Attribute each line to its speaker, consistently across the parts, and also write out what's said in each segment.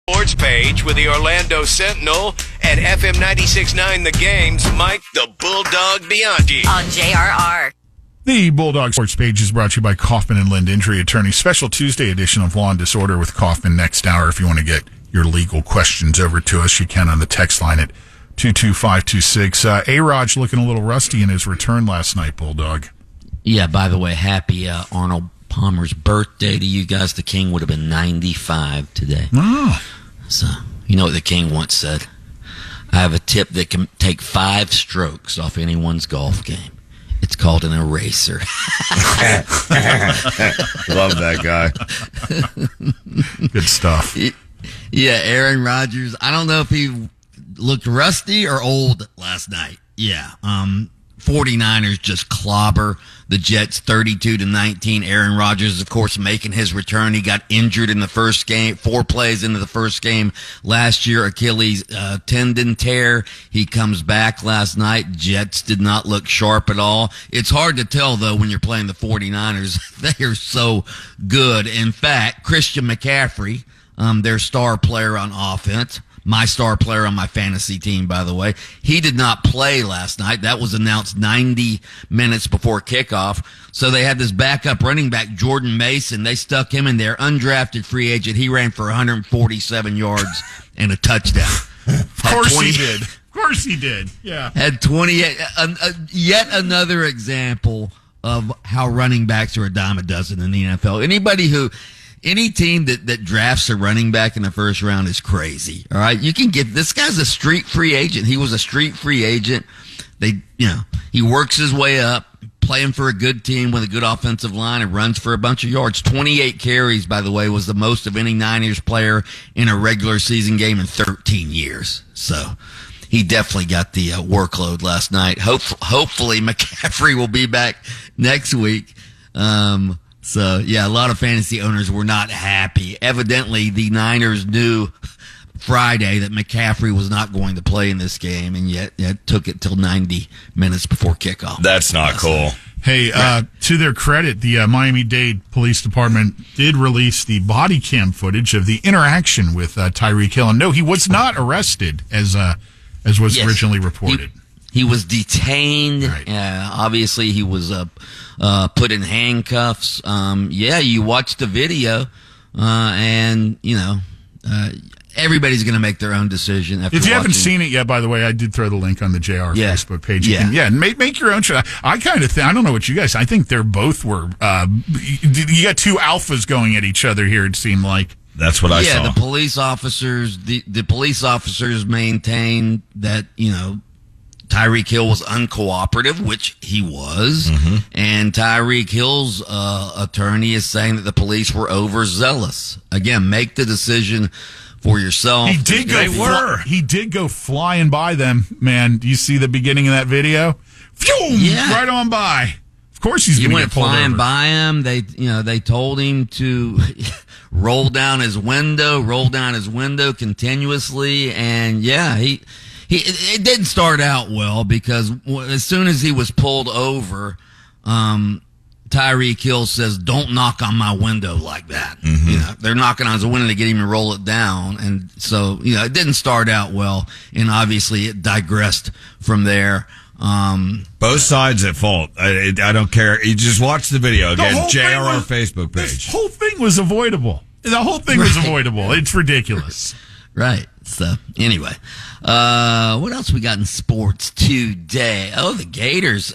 Speaker 1: Sports page with the Orlando Sentinel and FM 96.9 The Game's Mike the Bulldog Bianchi.
Speaker 2: On JRR.
Speaker 3: The Bulldog Sports page is brought to you by Kaufman and Lind Injury Attorneys. Special Tuesday edition of Law and Disorder with Kaufman next hour. If you want to get your legal questions over to us, you can on the text line at 22526. A-Raj looking a little rusty in his return last night, Bulldog.
Speaker 4: Yeah, by the way, happy Arnold Palmer's birthday to you guys. The King would have been 95 today.
Speaker 3: Oh.
Speaker 4: So, you know what the King once said? I have a tip that can take 5 strokes off anyone's golf game. It's called an eraser.
Speaker 5: Love that guy.
Speaker 3: Good stuff.
Speaker 4: Yeah, Aaron Rodgers. I don't know if he looked rusty or old last night. Yeah. 49ers just clobber the Jets 32-19. Aaron Rodgers, of course, making his return. He got injured in the first game, 4 plays into the first game last year. Achilles tendon tear. He comes back last night. Jets did not look sharp at all. It's hard to tell, though, when you're playing the 49ers. They are so good. In fact, Christian McCaffrey, their star player on offense, my star player on my fantasy team, by the way. He did not play last night. That was announced 90 minutes before kickoff. So they had this backup running back, Jordan Mason. They stuck him in there, undrafted free agent. He ran for 147 yards and a touchdown.
Speaker 3: Of course he did. Of course he did. Yeah.
Speaker 4: Had 28. Yet another example of how running backs are a dime a dozen in the NFL. Any team that drafts a running back in the first round is crazy. All right. You can get, this guy's a street free agent. He was a street free agent. He works his way up, playing for a good team with a good offensive line and runs for a bunch of yards. 28 carries, by the way, was the most of any Niners player in a regular season game in 13 years. So he definitely got the workload last night. Hopefully McCaffrey will be back next week. So, yeah, a lot of fantasy owners were not happy. Evidently, the Niners knew Friday that McCaffrey was not going to play in this game, and yet it took it till 90 minutes before kickoff.
Speaker 5: That's not cool.
Speaker 3: Hey, to their credit, the Miami-Dade Police Department did release the body cam footage of the interaction with Tyreek Hill. And no, he was not arrested, as was originally reported.
Speaker 4: He was detained.
Speaker 3: Right.
Speaker 4: Obviously, he was put in handcuffs. You watch the video, and everybody's going to make their own decision. After
Speaker 3: if you haven't
Speaker 4: watching.
Speaker 3: seen it yet, by the way, I did throw the link on the JR Facebook page. Make your own choice. I kind of think, I don't know what you guys. I think they're both were. You got 2 alphas going at each other here. It seemed like.
Speaker 5: That's what I saw.
Speaker 4: Yeah, the police officers. The police officers maintained that Tyreek Hill was uncooperative, which he was, and Tyreek Hill's attorney is saying that the police were overzealous. Again, make the decision for yourself.
Speaker 3: He did go flying by them, man. Do you see the beginning of that video? Phew, right on by. Of course he's going to get pulled over.
Speaker 4: He went flying by him. They told him to roll down his window continuously, and it didn't start out well because as soon as he was pulled over, Tyreek Hill says, "Don't knock on my window like that." They're knocking on his window to get him to roll it down, and so it didn't start out well, and obviously it digressed from there.
Speaker 5: Both sides at fault. I don't care. You just watch the video again. JRR Facebook page.
Speaker 3: This whole thing was avoidable. It's ridiculous.
Speaker 4: Right. So, anyway, what else we got in sports today? Oh, the Gators.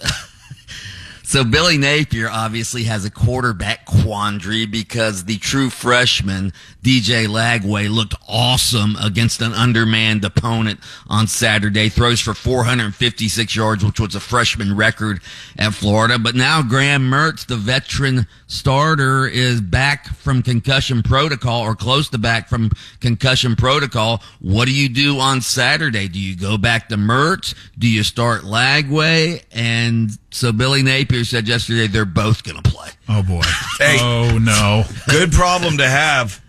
Speaker 4: So Billy Napier obviously has a quarterback quandary because the true freshman, DJ Lagway, looked awesome against an undermanned opponent on Saturday. Throws for 456 yards, which was a freshman record at Florida. But now Graham Mertz, the veteran starter, is back from concussion protocol or close to back from concussion protocol. What do you do on Saturday? Do you go back to Mertz? Do you start Lagway? And so Billy Napier said yesterday they're both going to play.
Speaker 3: Oh, boy.
Speaker 5: Hey.
Speaker 3: Oh, no.
Speaker 5: Good problem to have.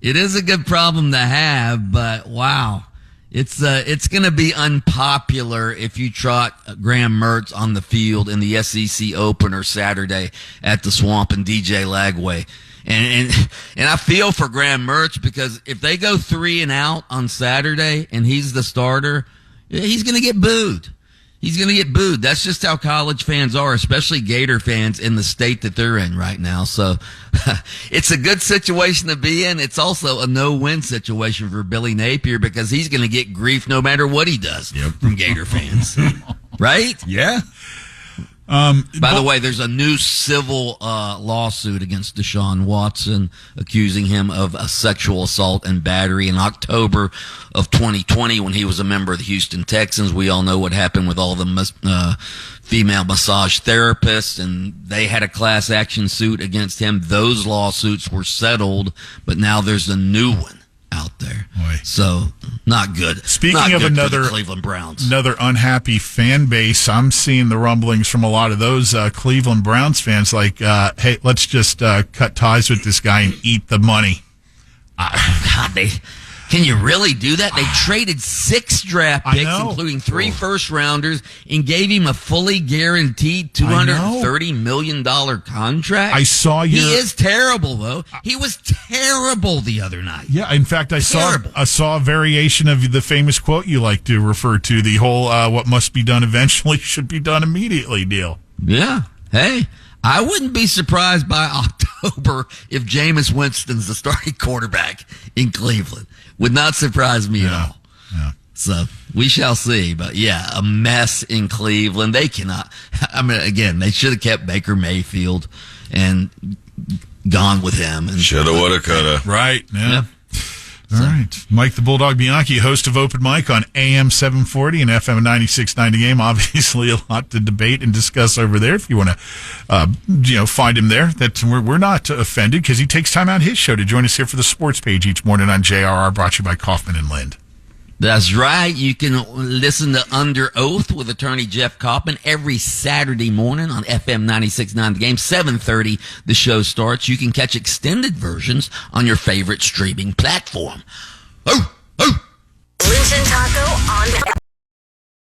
Speaker 4: It is a good problem to have, but wow. It's going to be unpopular if you trot Graham Mertz on the field in the SEC opener Saturday at the Swamp and DJ Lagway And I feel for Graham Mertz, because if they go 3 and out on Saturday and he's the starter, he's going to get booed. He's going to get booed. That's just how college fans are, especially Gator fans in the state that they're in right now. So it's a good situation to be in. It's also a no-win situation for Billy Napier, because he's going to get grief no matter what he does from Gator fans. Right?
Speaker 5: Yeah.
Speaker 4: By the way, there's a new civil lawsuit against Deshaun Watson, accusing him of a sexual assault and battery in October of 2020 when he was a member of the Houston Texans. We all know what happened with all the female massage therapists, and they had a class action suit against him. Those lawsuits were settled, but now there's a new one out there.
Speaker 3: Boy.
Speaker 4: So not good.
Speaker 3: Speaking
Speaker 4: not
Speaker 3: of
Speaker 4: good
Speaker 3: another
Speaker 4: for the Cleveland Browns,
Speaker 3: another unhappy fan base, I'm seeing the rumblings from a lot of those Cleveland Browns fans like, hey, let's just cut ties with this guy and eat the money.
Speaker 4: God, can you really do that? They traded 6 draft picks, including 3 first-rounders, and gave him a fully guaranteed $230 million contract.
Speaker 3: I saw you.
Speaker 4: He is terrible, though. He was terrible the other night.
Speaker 3: Yeah, in fact, I saw a variation of the famous quote you like to refer to, the whole what must be done eventually should be done immediately deal.
Speaker 4: Yeah. Hey, I wouldn't be surprised by October if Jameis Winston's the starting quarterback in Cleveland. Would not surprise me at all.
Speaker 3: Yeah.
Speaker 4: So we shall see. But yeah, a mess in Cleveland. They cannot. I mean, again, they should have kept Baker Mayfield and gone with him.
Speaker 5: Shoulda, woulda, coulda.
Speaker 3: Right. Yeah.
Speaker 4: Yep.
Speaker 3: All right. Mike the Bulldog Bianchi, host of Open Mic on AM 740 and FM 96.90 Game. Obviously, a lot to debate and discuss over there. If you want to, find him there, we're not offended, because he takes time out of his show to join us here for the sports page each morning on JRR, brought to you by Kaufman and Lind.
Speaker 4: That's right. You can listen to Under Oath with attorney Jeff Kaufman every Saturday morning on FM 96.9 The Game. 7:30 the show starts. You can catch extended versions on your favorite streaming platform. Oh, oh.
Speaker 2: Lynch and Taco on